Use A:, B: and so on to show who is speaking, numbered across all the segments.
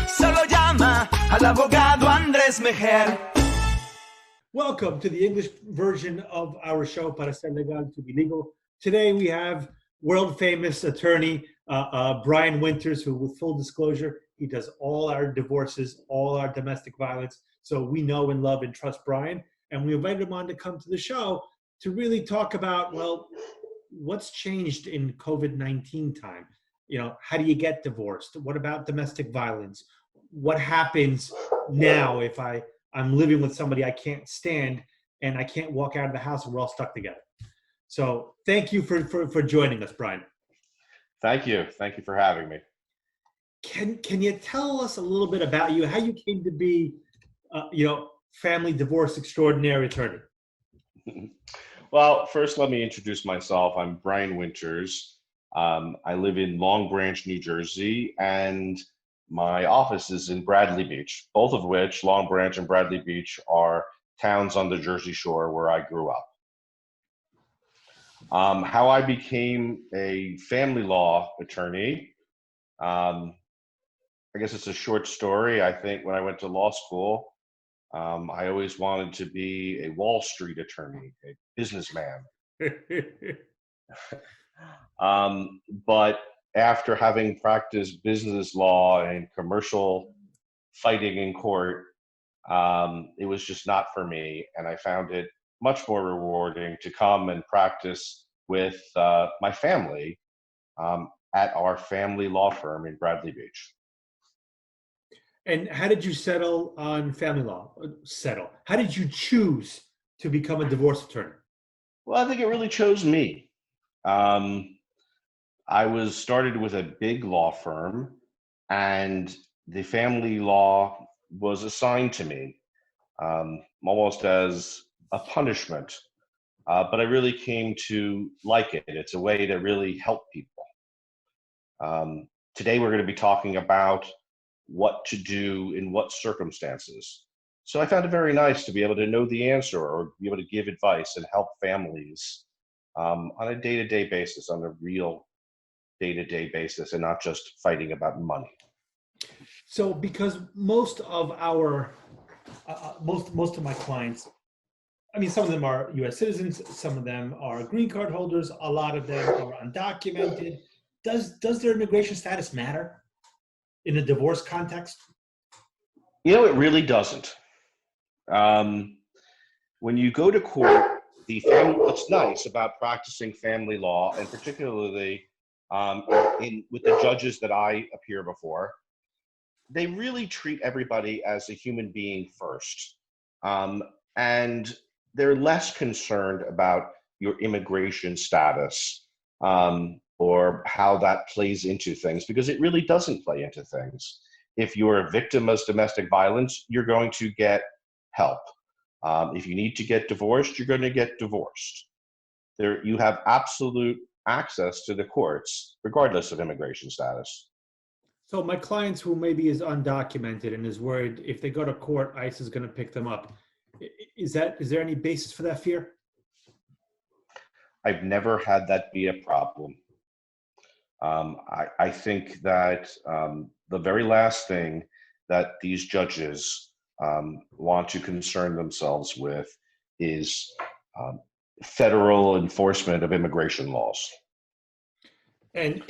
A: Solo llama al abogado Andrés Mejer.
B: Welcome to the English version of our show, Para Ser Legal, to be Legal. Today we have world-famous attorney Brian Winters, who, with full disclosure, he does all our divorces, all our domestic violence. So we know and love and trust Brian. And we invited him on to come to the show to really talk about, well, what's changed in COVID-19 time? You know, how do you get divorced? What about domestic violence? What happens now if I'm living with somebody I can't stand and I can't walk out of the house and we're all stuck together? So thank you for joining us, Brian.
C: Thank you. Thank you for having me.
B: Can you tell us a little bit about you, how you came to be, family divorce extraordinary attorney?
C: Well, first, let me introduce myself. I'm Brian Winters. I live in Long Branch, New Jersey, and my office is in Bradley Beach, both of which, Long Branch and Bradley Beach, are towns on the Jersey Shore where I grew up. How I became a family law attorney, I guess it's a short story. I think when I went to law school, I always wanted to be a Wall Street attorney, a businessman. But after having practiced business law and commercial fighting in court, it was just not for me. And I found it much more rewarding to come and practice with my family at our family law firm in Bradley Beach.
B: And how did you settle on family law? How did you choose to become a divorce attorney?
C: Well, I think it really chose me. I was started with a big law firm, and the family law was assigned to me almost as a punishment. But I really came to like it. It's a way to really help people. Today, we're going to be talking about what to do in what circumstances. So I found it very nice to be able to know the answer or be able to give advice and help families on a day-to-day basis, on a real day-to-day basis, and not just fighting about money.
B: So because most of our, most of my clients, I mean, some of them are U.S. citizens, some of them are green card holders, a lot of them are undocumented. Does their immigration status matter in a divorce context?
C: You know, it really doesn't. When you go to court, what's nice about practicing family law, and particularly with the judges that I appear before, they really treat everybody as a human being first. And they're less concerned about your immigration status or how that plays into things, because it really doesn't play into things. If you're a victim of domestic violence, you're going to get help. If you need to get divorced, you're going to get divorced. You have absolute access to the courts, regardless of immigration status.
B: So my clients who maybe is undocumented and is worried if they go to court, ICE is going to pick them up. Is there any basis for that fear?
C: I've never had that be a problem. I think that the very last thing that these judges want to concern themselves with is federal enforcement of immigration laws.
B: And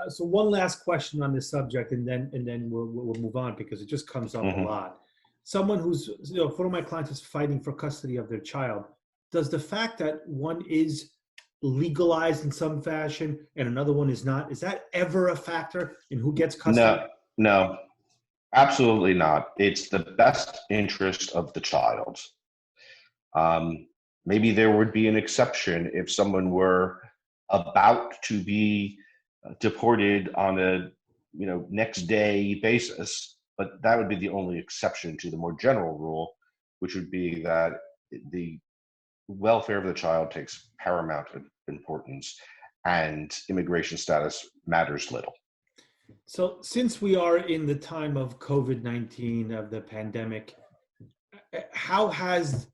B: so one last question on this subject, and then we'll move on, because it just comes up a lot. Someone who's, one of my clients is fighting for custody of their child. Does the fact that one is legalized in some fashion and another one is not, is that ever a factor in who gets custody?
C: No, absolutely not. It's the best interest of the child. Maybe there would be an exception if someone were about to be deported on a next day basis, but that would be the only exception to the more general rule, which would be that the welfare of the child takes paramount importance and immigration status matters little.
B: So since we are in the time of COVID-19, of the pandemic, how has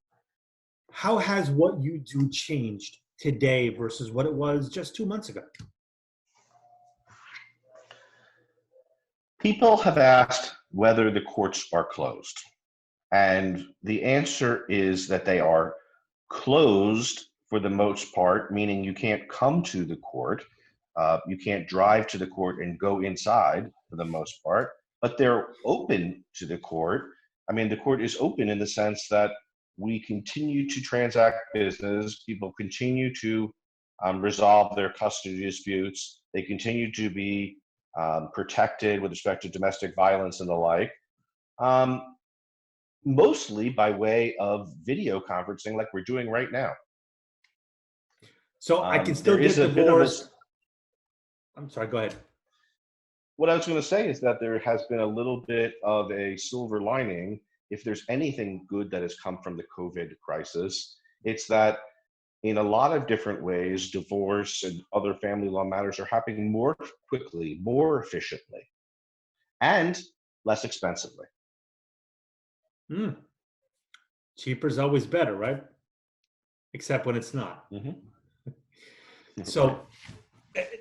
B: what you do changed today versus what it was just 2 months ago?
C: People have asked whether the courts are closed. And the answer is that they are closed for the most part, meaning you can't come to the court. You can't drive to the court and go inside for the most part, but they're open to the court. I mean, the court is open in the sense that we continue to transact business. People continue to resolve their custody disputes. They continue to be protected with respect to domestic violence and the like. Mostly by way of video conferencing like we're doing right now.
B: So I can still get divorced. I'm sorry, go ahead.
C: What I was going to say is that there has been a little bit of a silver lining. If there's anything good that has come from the COVID crisis, it's that in a lot of different ways, divorce and other family law matters are happening more quickly, more efficiently, and less expensively.
B: Cheaper is always better, right? Except when it's not. So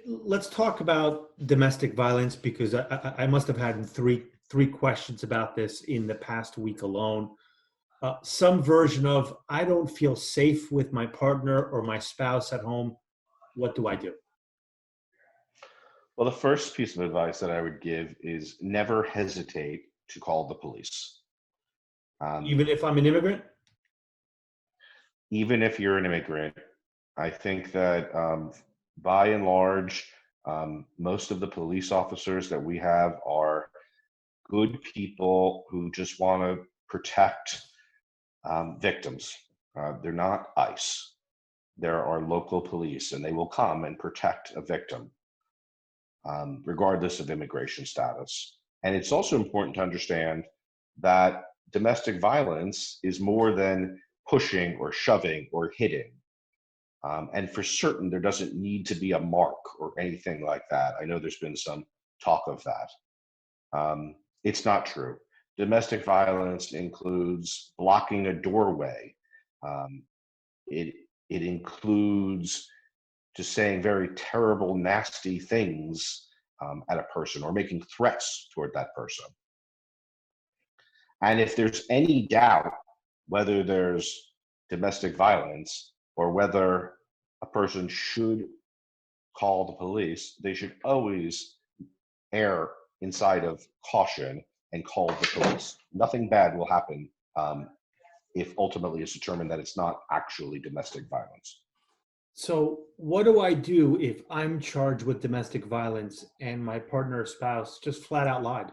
B: let's talk about domestic violence, because I must have had three questions about this in the past week alone. Some version of, I don't feel safe with my partner or my spouse at home. What do I do?
C: Well, the first piece of advice that I would give is never hesitate to call the police.
B: Even if I'm an immigrant?
C: Even if you're an immigrant, I think that by and large, most of the police officers that we have are good people who just want to protect victims. They're not ICE. There are local police, and they will come and protect a victim, regardless of immigration status. And it's also important to understand that domestic violence is more than pushing or shoving or hitting. And for certain, there doesn't need to be a mark or anything like that. I know there's been some talk of that. It's not true. Domestic violence includes blocking a doorway. It includes just saying very terrible, nasty things at a person or making threats toward that person. And if there's any doubt whether there's domestic violence or whether a person should call the police, they should always err inside of caution and call the police. Nothing bad will happen if ultimately it's determined that it's not actually domestic violence.
B: So what do I do if I'm charged with domestic violence and my partner or spouse just flat out lied?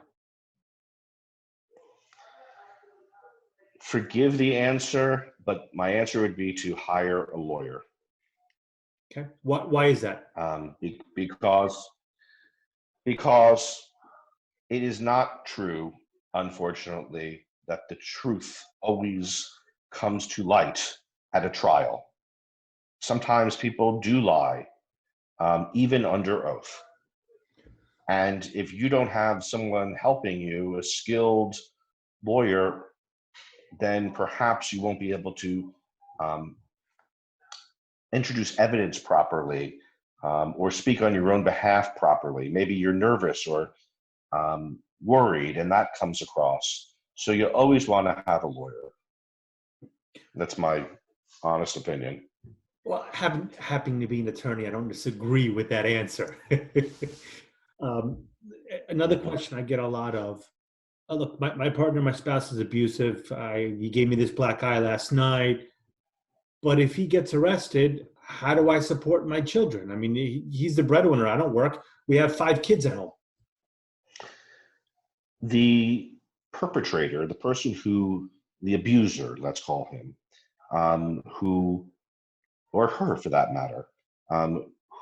C: Forgive the answer, but my answer would be to hire a lawyer.
B: Okay. Why is that?
C: Because it is not true, unfortunately, that the truth always comes to light at a trial. Sometimes people do lie, even under oath. And if you don't have someone helping you, a skilled lawyer, then perhaps you won't be able to introduce evidence properly or speak on your own behalf properly. Maybe you're nervous or worried, and that comes across. So you always want to have a lawyer. That's my honest opinion.
B: Well, happening to be an attorney, I don't disagree with that answer. Another question I get a lot of, look, my partner, my spouse is abusive. He gave me this black eye last night. But if he gets arrested, how do I support my children? I mean, he's the breadwinner. I don't work. We have 5 kids at home.
C: The perpetrator, the person who, the abuser, let's call him, who, or her for that matter,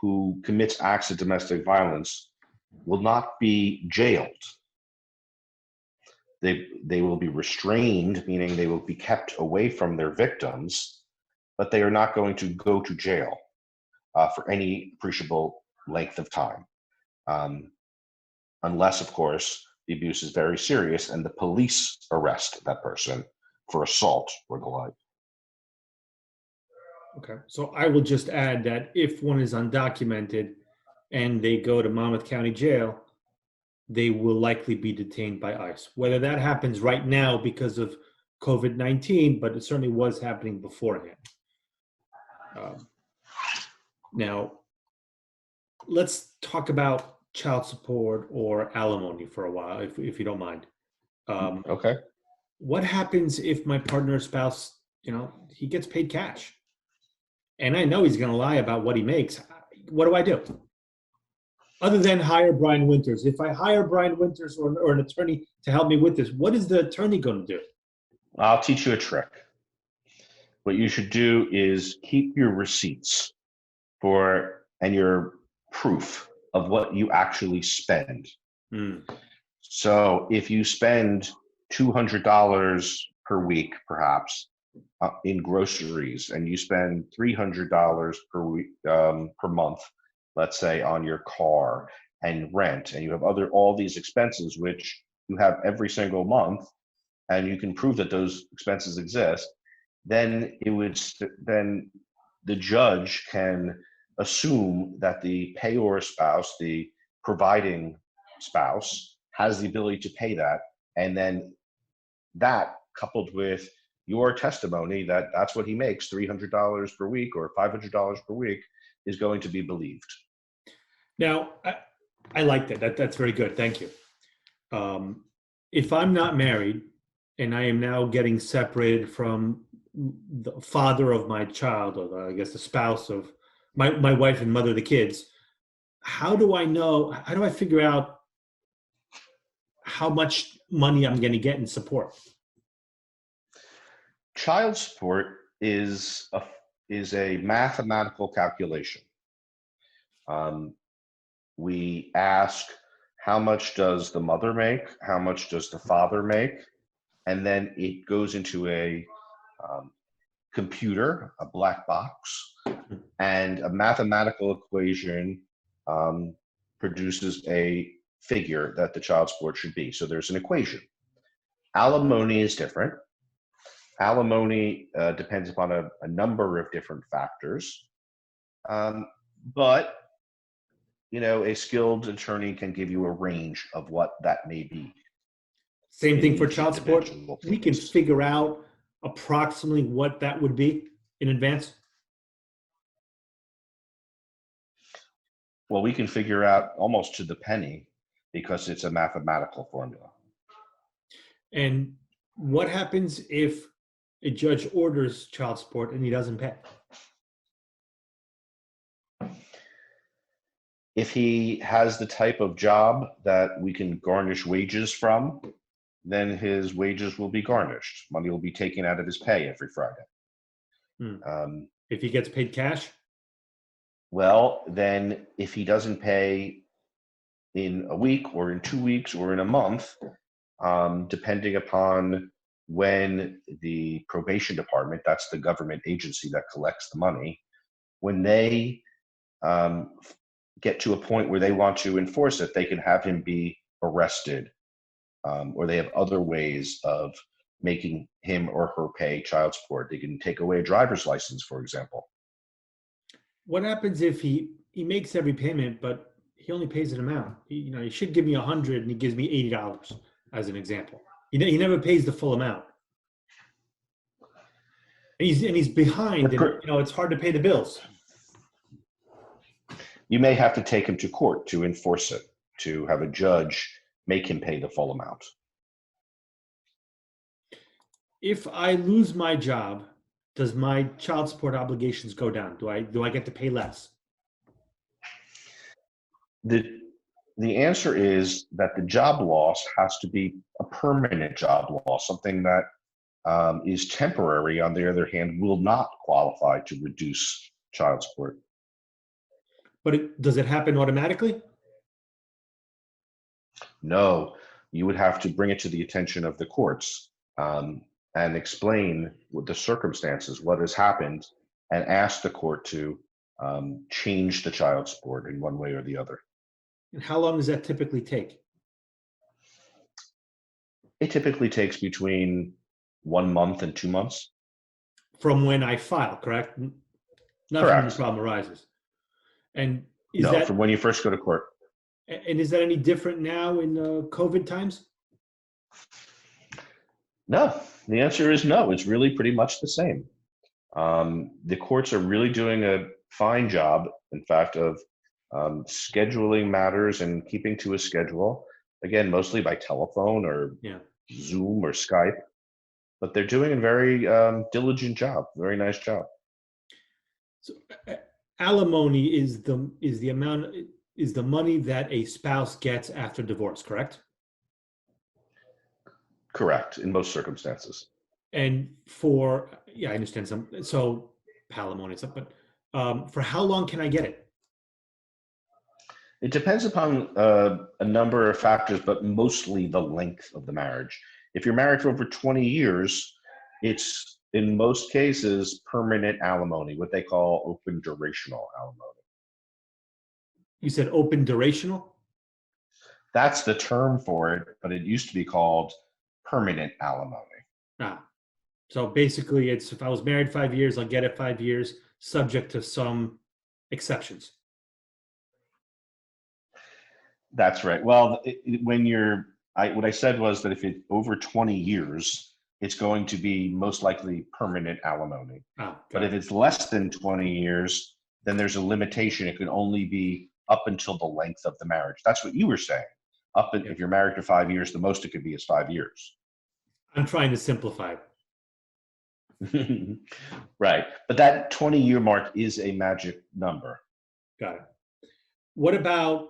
C: who commits acts of domestic violence will not be jailed. They will be restrained, meaning they will be kept away from their victims, but they are not going to go to jail for any appreciable length of time. Unless, of course, the abuse is very serious and the police arrest that person for assault or the like.
B: Okay, so I will just add that if one is undocumented and they go to Monmouth County Jail, they will likely be detained by ICE. Whether that happens right now because of COVID-19, but it certainly was happening beforehand. Now, let's talk about child support or alimony for a while, if you don't mind.
C: Okay.
B: What happens if my partner or spouse, he gets paid cash? And I know he's going to lie about what he makes. What do I do? Other than hire Brian Winters. If I hire Brian Winters or an attorney to help me with this, what is the attorney going to do?
C: I'll teach you a trick. What you should do is keep your receipts and your proof of what you actually spend. So if you spend $200 per week, perhaps, in groceries, and you spend $300 per week, per month, let's say, on your car and rent, and you have all these expenses which you have every single month, and you can prove that those expenses exist, then the judge can assume that the payor spouse, the providing spouse, has the ability to pay that, and then that, coupled with your testimony that that's what he makes, $300 per week or $500 per week, is going to be believed.
B: Now, I like that. That's very good. Thank you. If I'm not married and I am now getting separated from the father of my child, or I guess the spouse of my wife and mother of the kids, how do I figure out how much money I'm going to get in support?
C: Child support is a mathematical calculation. We ask, how much does the mother make? How much does the father make? And then it goes into a computer, a black box, and a mathematical equation produces a figure that the child support should be. So there's an equation. Alimony is different. Alimony depends upon a number of different factors, but a skilled attorney can give you a range of what that may be.
B: Same thing for child support. We can figure out approximately what that would be in advance.
C: Well, we can figure out almost to the penny because it's a mathematical formula.
B: And what happens if a judge orders child support and he doesn't pay?
C: If he has the type of job that we can garnish wages from, then his wages will be garnished. Money will be taken out of his pay every Friday.
B: If he gets paid cash?
C: Well, then if he doesn't pay in a week or in 2 weeks or in a month, depending upon when the probation department, that's the government agency that collects the money, when they get to a point where they want to enforce it, they can have him be arrested, or they have other ways of making him or her pay child support. They can take away a driver's license, for example.
B: What happens if he makes every payment, but he only pays an amount? He should give me $100 and he gives me $80, as an example. He never pays the full amount. And he's behind, and it's hard to pay the bills.
C: You may have to take him to court to enforce it, to have a judge make him pay the full amount.
B: If I lose my job, does my child support obligations go down? Do I get to pay less?
C: The answer is that the job loss has to be a permanent job loss, something that is temporary, on the other hand, will not qualify to reduce child support.
B: But does it happen automatically?
C: No, you would have to bring it to the attention of the courts and explain what the circumstances, what has happened, and ask the court to change the child support in one way or the other.
B: And how long does that typically take?
C: It typically takes between 1 month and 2 months.
B: From when I file, correct? Not
C: Correct.
B: when the problem arises. And
C: from when you first go to court.
B: And is that any different now in COVID times?
C: No, the answer is no. It's really pretty much the same. The courts are really doing a fine job, in fact, of scheduling matters and keeping to a schedule. Again, mostly by telephone or
B: Yeah.
C: Zoom or Skype, but they're doing a very diligent job, very nice job.
B: So alimony is the money that a spouse gets after divorce, correct?
C: Correct, in most circumstances.
B: And I understand so alimony stuff, but for how long can I get it?
C: It depends upon a number of factors, but mostly the length of the marriage. If you're married for over 20 years, it's in most cases permanent alimony, what they call open durational alimony.
B: You said open durational?
C: That's the term for it, but it used to be called permanent alimony.
B: So basically it's if I was married 5 years, I'll get it 5 years, subject to some exceptions.
C: That's right. Well, what I said was that if it's over 20 years, it's going to be most likely permanent alimony. But if it's less than 20 years, then there's a limitation. It can only be up until the length of the marriage. That's what you were saying. If you're married for 5 years, the most it could be is 5 years.
B: I'm trying to simplify it.
C: Right. But that 20-year mark is a magic number.
B: Got it. What about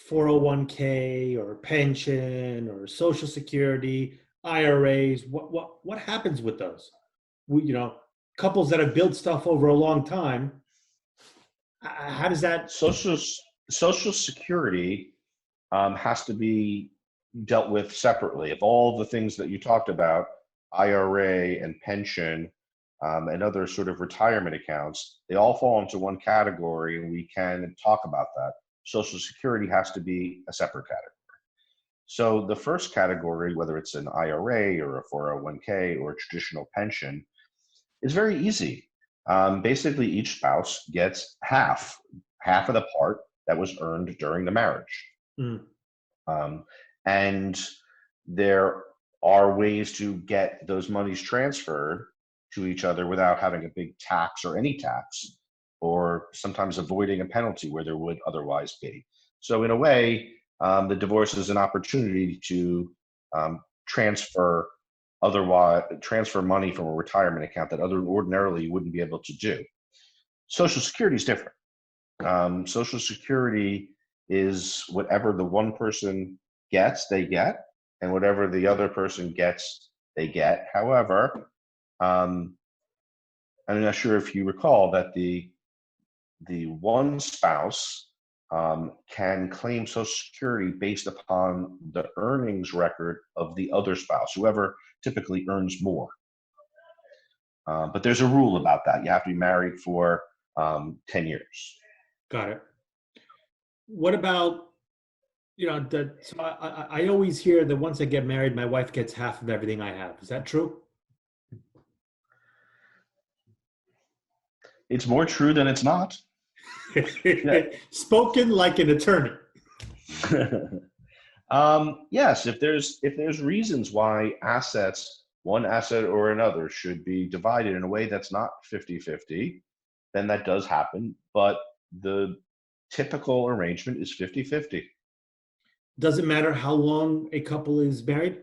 B: 401k or pension or Social Security, IRAs? What happens with those? Couples that have built stuff over a long time, how does that?
C: Social Security has to be dealt with separately. If all the things that you talked about, IRA and pension and other sort of retirement accounts, they all fall into one category, and we can talk about that. Social Security has to be a separate category. So the first category, whether it's an IRA or a 401k or a traditional pension, is very easy. Basically, each spouse gets half of the part that was earned during the marriage. And there are ways to get those monies transferred to each other without having a big tax or any tax, or sometimes avoiding a penalty where there would otherwise be. So in a way, the divorce is an opportunity to transfer money from a retirement account that ordinarily you wouldn't be able to do. Social Security is different. Social Security is whatever the one person gets, they get, and whatever the other person gets, they get. However, I'm not sure if you recall that the one spouse can claim Social Security based upon the earnings record of the other spouse, whoever typically earns more. But there's a rule about that. You have to be married for 10 years.
B: Got it. What about, so I always hear that once I get married, my wife gets half of everything I have. Is that true?
C: It's more true than it's not.
B: Spoken like an attorney.
C: Yes, if there's reasons why one asset or another should be divided in a way that's not 50-50, then that does happen. But the typical arrangement is 50-50.
B: Does it matter how long a couple is married?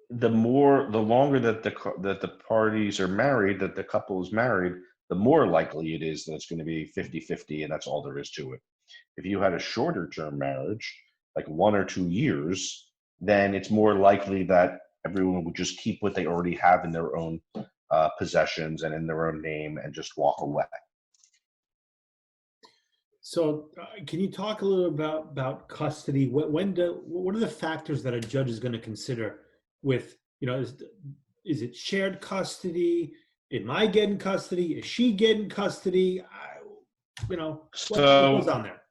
C: The longer that the parties are married, that the couple is married, the more likely it is that it's going to be 50-50, and that's all there is to it. If you had a shorter term marriage, like 1 or 2 years, then it's more likely that everyone would just keep what they already have in their own possessions and in their own name and just walk away.
B: So can you talk a little about custody? What are the factors that a judge is going to consider with, is it shared custody? Am I getting custody? Is she getting custody? What goes on there?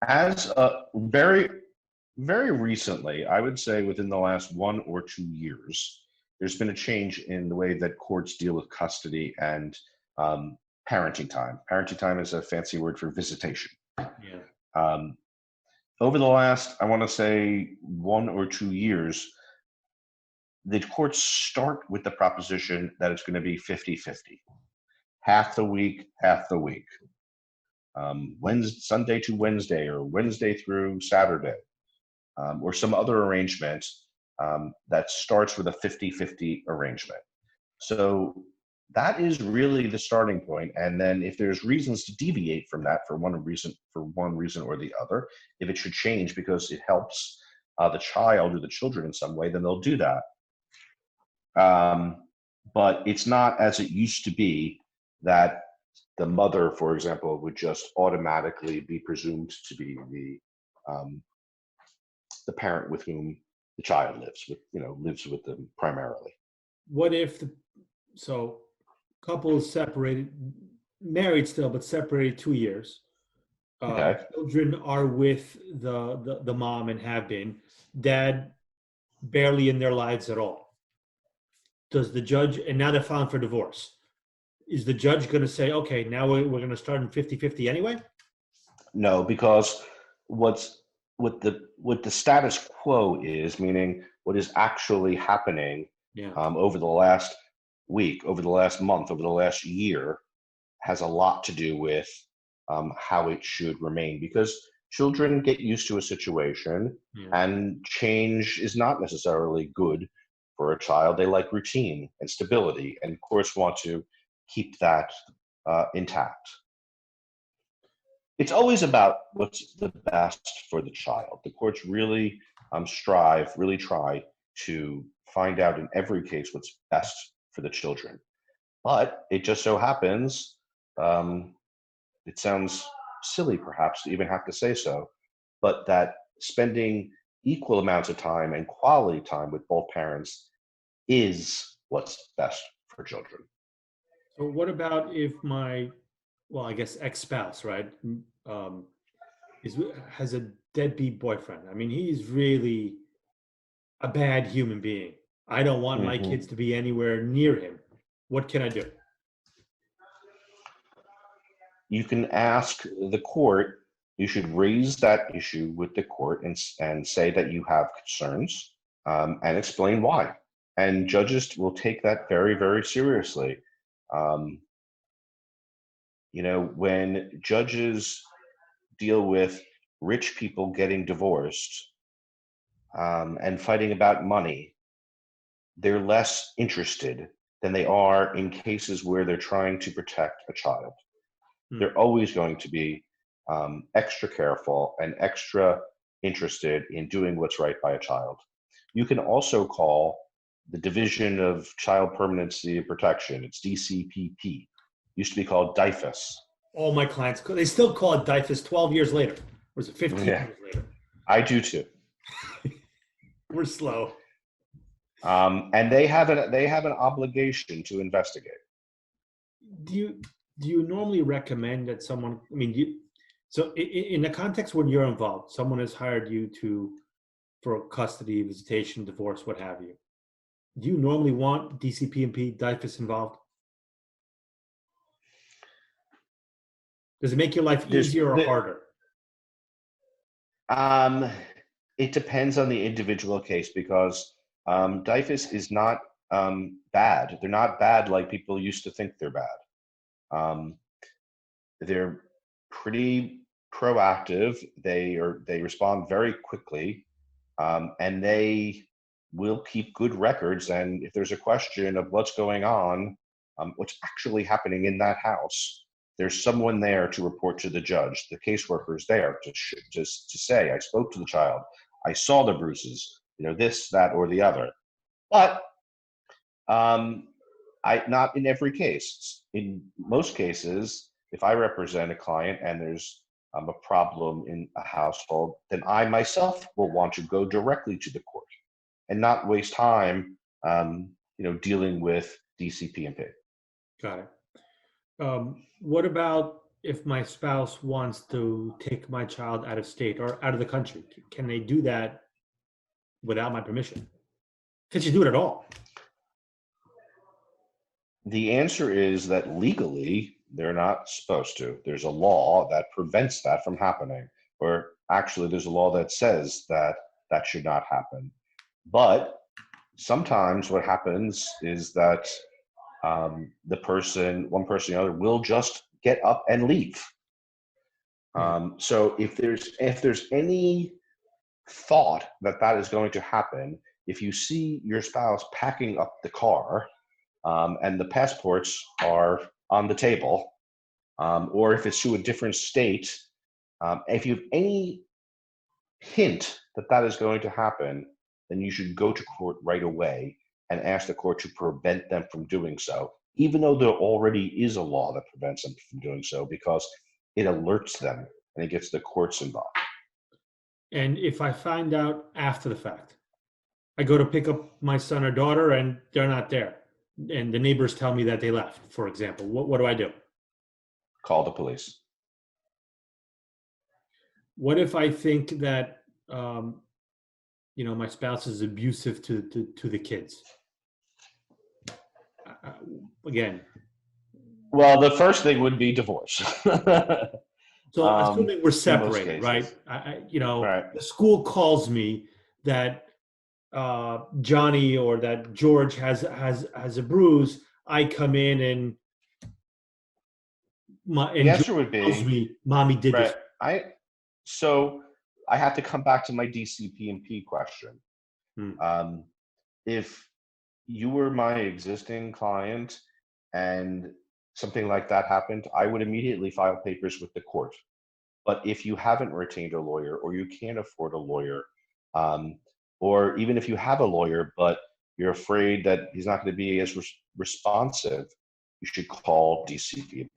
C: As very, very recently, I would say within the last 1 or 2 years, there's been a change in the way that courts deal with custody and parenting time. Parenting time is a fancy word for visitation.
B: Yeah.
C: Um, over the last, I want to say 1 or 2 years, the courts start with the proposition that it's going to be 50-50. Half the week, half the week. Wednesday, Sunday to Wednesday, or Wednesday through Saturday, or some other arrangement that starts with a 50-50 arrangement. So that is really the starting point. And then if there's reasons to deviate from that for one reason or the other, if it should change because it helps the child or the children in some way, then they'll do that. But it's not as it used to be that the mother, for example, would just automatically be presumed to be the parent with whom the child lives with them primarily.
B: What if couple is separated, married still, but separated 2 years.
C: Okay.
B: Children are with the mom and have been. Dad barely in their lives at all. Does the judge, and now they're filing for divorce, is the judge going to say, okay, now we're going to start in 50-50 anyway?
C: No, because what the status quo is, meaning what is actually happening over the last week, over the last month, over the last year, has a lot to do with how it should remain, because children get used to a situation and change is not necessarily good for a child. They like routine and stability, and of course want to keep that intact. It's always about what's the best for the child. The courts really try to find out in every case what's best for the children. But it just so happens, it sounds silly perhaps to even have to say so, but that spending equal amounts of time and quality time with both parents is what's best for children.
B: So what about if my, I guess ex-spouse, right, has a deadbeat boyfriend? I mean, he's really a bad human being. I don't want my kids to be anywhere near him. What can I do?
C: You can ask the court. You should raise that issue with the court and say that you have concerns and explain why. And judges will take that very, very seriously. When judges deal with rich people getting divorced and fighting about money, they're less interested than they are in cases where they're trying to protect a child. They're always going to be extra careful and extra interested in doing what's right by a child. You can also call the Division of Child Permanency and Protection. It's DCPP. Used to be called DIFUS.
B: All my clients, they still call it DIFUS 12 years later. Or is it 15 years later?
C: I do too.
B: We're slow.
C: And they have an obligation to investigate.
B: Do you normally recommend that someone, so in the context when you're involved, someone has hired you for custody, visitation, divorce, what have you. Do you normally want DCP&P, DIFUS involved? Does it make your life easier or harder?
C: It depends on the individual case, because DIFUS is not bad. They're not bad like people used to think they're bad. They're pretty proactive. They respond very quickly, and they will keep good records. And if there's a question of what's going on, what's actually happening in that house, there's someone there to report to the judge. The caseworker is there to say, I spoke to the child, I saw the bruises, this, that, or the other. But not in every case. In most cases, if I represent a client and there's a problem in a household, then I myself will want to go directly to the court and not waste time, dealing with DCP&P.
B: Got it. What about if my spouse wants to take my child out of state or out of the country? Can they do that without my permission? Can she do it at all?
C: The answer is that legally, they're not supposed to. There's a law that prevents that from happening. or actually there's a law that says that that should not happen. But sometimes what happens is that one person or the other will just get up and leave. So if there's any thought that that is going to happen, if you see your spouse packing up the car and the passports are on the table, or if it's to a different state, if you have any hint that that is going to happen, then you should go to court right away and ask the court to prevent them from doing so, even though there already is a law that prevents them from doing so, because it alerts them and it gets the courts involved.
B: And if I find out after the fact, I go to pick up my son or daughter and they're not there, and the neighbors tell me that they left, for example, what do I do?
C: Call the police.
B: What if I think that my spouse is abusive to the kids? Again.
C: Well, the first thing would be divorce.
B: So assuming we're separated, right?
C: Right.
B: The school calls me that Johnny or that George has a bruise. I come in and
C: the answer would
B: tells
C: be,
B: me, "Mommy did
C: right,
B: this."
C: So I have to come back to my DCP&P question. If you were my existing client and something like that happened, I would immediately file papers with the court. But if you haven't retained a lawyer, or you can't afford a lawyer, or even if you have a lawyer, but you're afraid that he's not going to be as responsive, you should call DCP&P.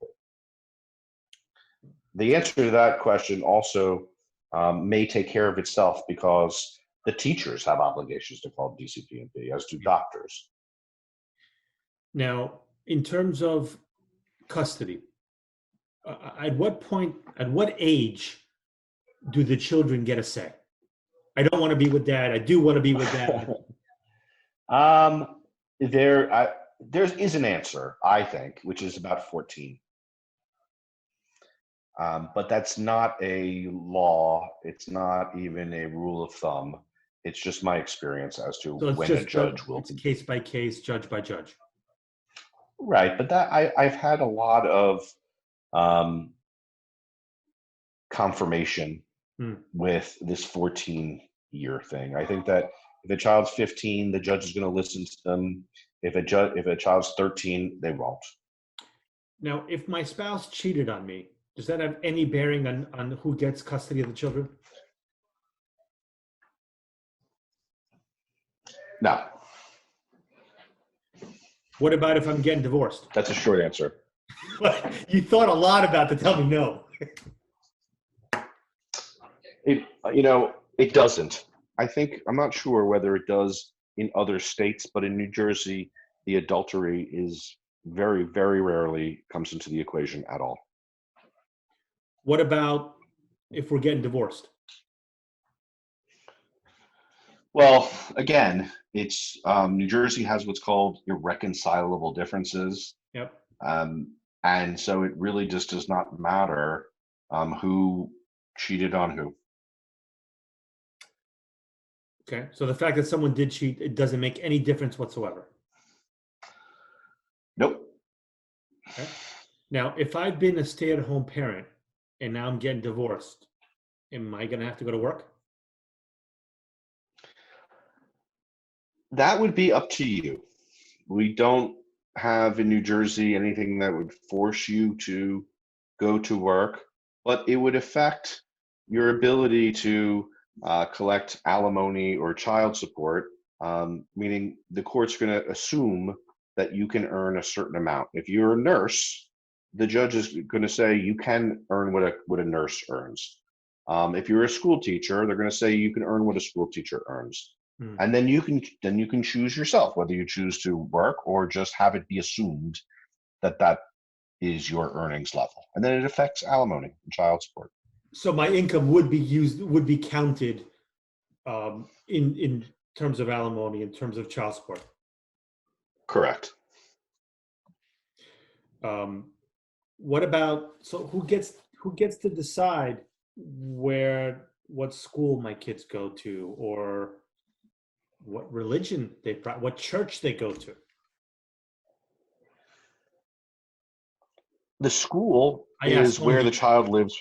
C: The answer to that question also may take care of itself, because the teachers have obligations to call DCP&P, as do doctors.
B: Now, in terms of custody, at what age do the children get a say? I don't want to be with dad. I do want to be with dad.
C: There is an answer, I think, which is about 14. But that's not a law. It's not even a rule of thumb. It's just my experience as to when a judge will.
B: It's case by case, judge by judge.
C: Right, but I've had a lot of confirmation with this 14-year thing. I think that if a child's 15, the judge is going to listen to them. If a child's 13, they won't.
B: Now, if my spouse cheated on me, does that have any bearing on who gets custody of the children?
C: No.
B: What about if I'm getting divorced?
C: That's a short answer.
B: You thought a lot about to tell me no.
C: It doesn't. I'm not sure whether it does in other states, but in New Jersey, the adultery is very, very rarely comes into the equation at all.
B: What about if we're getting divorced?
C: Well, again, it's New Jersey has what's called irreconcilable differences.
B: Yep.
C: And so it really just does not matter who cheated on who.
B: Okay. So the fact that someone did cheat, it doesn't make any difference whatsoever.
C: Nope.
B: Okay. Now, if I've been a stay-at-home parent and now I'm getting divorced, am I going to have to go to work?
C: That would be up to you. We don't have in New Jersey anything that would force you to go to work, but it would affect your ability to collect alimony or child support, meaning the court's going to assume that you can earn a certain amount. If you're a nurse, the judge is going to say you can earn what a nurse earns. If you're a school teacher, they're going to say you can earn what a school teacher earns. And then you can choose yourself whether you choose to work or just have it be assumed that that is your earnings level, and then it affects alimony and child support.
B: So my income would be counted in terms of alimony, in terms of child support.
C: Correct.
B: What about, so who gets to decide what school my kids go to, or what religion what church they go to.
C: The school
B: I asked
C: is
B: only
C: where the
B: you.
C: child lives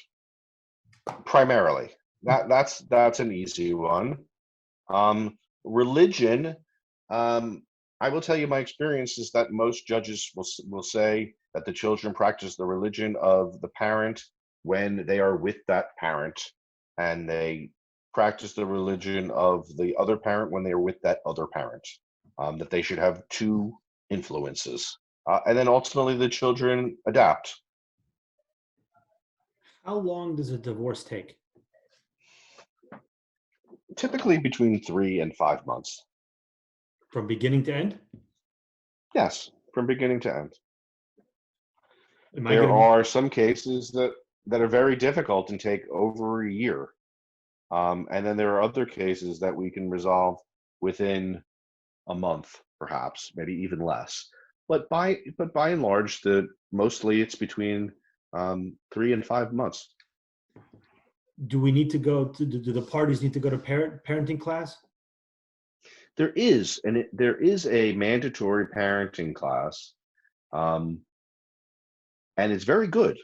C: primarily. That's an easy one. Religion, I will tell you my experience is that most judges will say that the children practice the religion of the parent when they are with that parent, and they practice the religion of the other parent when they are with that other parent. That they should have two influences. And then ultimately the children adapt.
B: How long does a divorce take?
C: Typically between 3 and 5 months.
B: From beginning to end?
C: Yes, from beginning to end.
B: Am I
C: There
B: gonna,
C: are some cases that are very difficult and take over a year. And then there are other cases that we can resolve within a month, perhaps, maybe even less. But by and large, mostly it's between 3 and 5 months.
B: do we need to go to, do the parties need to go to parenting class?
C: There is a mandatory parenting class, and it's very good.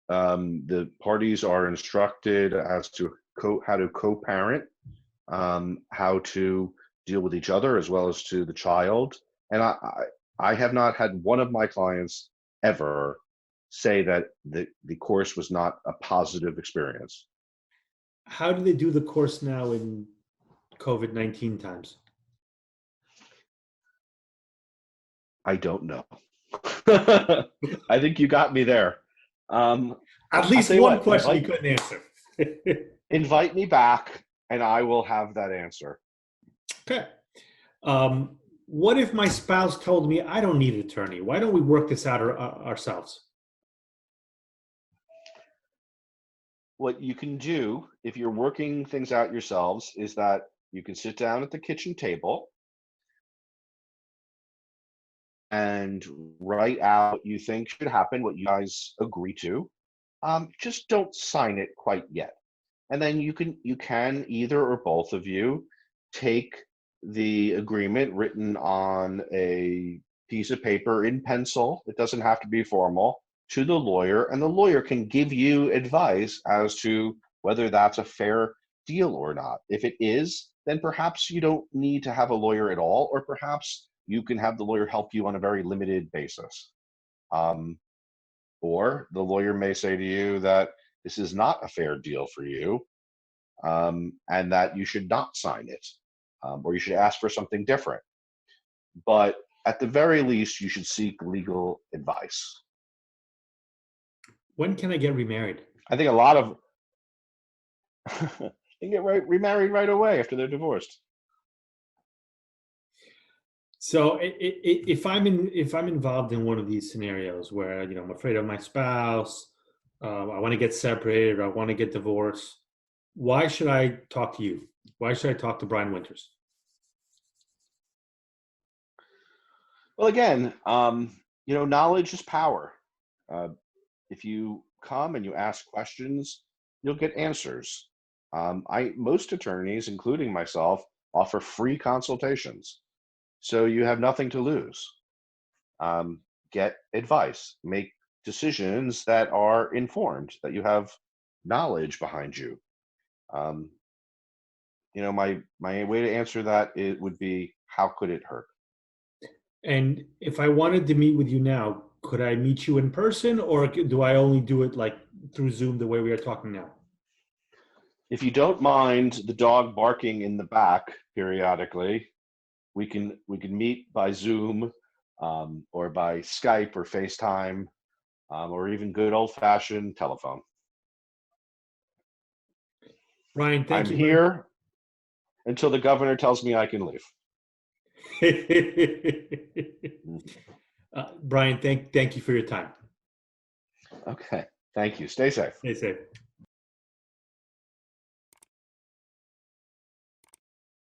C: The parties are instructed as to how to co-parent, how to deal with each other as well as to the child. And I have not had one of my clients ever say that the course was not a positive experience.
B: How do they do the course now in COVID-19 times?
C: I don't know. I think you got me there.
B: At least
C: tell you
B: one
C: what,
B: question you couldn't answer.
C: invite me back and I will have that answer.
B: Okay. What if my spouse told me I don't need an attorney? Why don't we work this out ourselves?
C: What you can do if you're working things out yourselves is that you can sit down at the kitchen table and write out what you think should happen, what you guys agree to. Just don't sign it quite yet. And then you can either or both of you take the agreement written on a piece of paper in pencil, it doesn't have to be formal, to the lawyer, and the lawyer can give you advice as to whether that's a fair deal or not. If it is, then perhaps you don't need to have a lawyer at all, or perhaps you can have the lawyer help you on a very limited basis. Or the lawyer may say to you that this is not a fair deal for you, and that you should not sign it, or you should ask for something different. But at the very least, you should seek legal advice.
B: When can I get remarried?
C: I think a lot of they get remarried right away after they're divorced.
B: So if I'm involved in one of these scenarios where I'm afraid of my spouse, I want to get separated, or I want to get divorced, why should I talk to you? Why should I talk to Brian Winters?
C: Well, again, knowledge is power. If you come and you ask questions, you'll get answers. Most attorneys, including myself, offer free consultations. So you have nothing to lose. Get advice, make decisions that are informed, that you have knowledge behind you. My way to answer that, it would be, how could it hurt?
B: And if I wanted to meet with you now, could I meet you in person, or do I only do it like through Zoom the way we are talking now?
C: If you don't mind the dog barking in the back periodically, we can meet by Zoom, or by Skype or FaceTime, or even good old-fashioned telephone.
B: Brian, thank you.
C: I'm here until the governor tells me I can leave.
B: Brian, thank you for your time.
C: Okay, thank you. Stay safe.
B: Stay safe.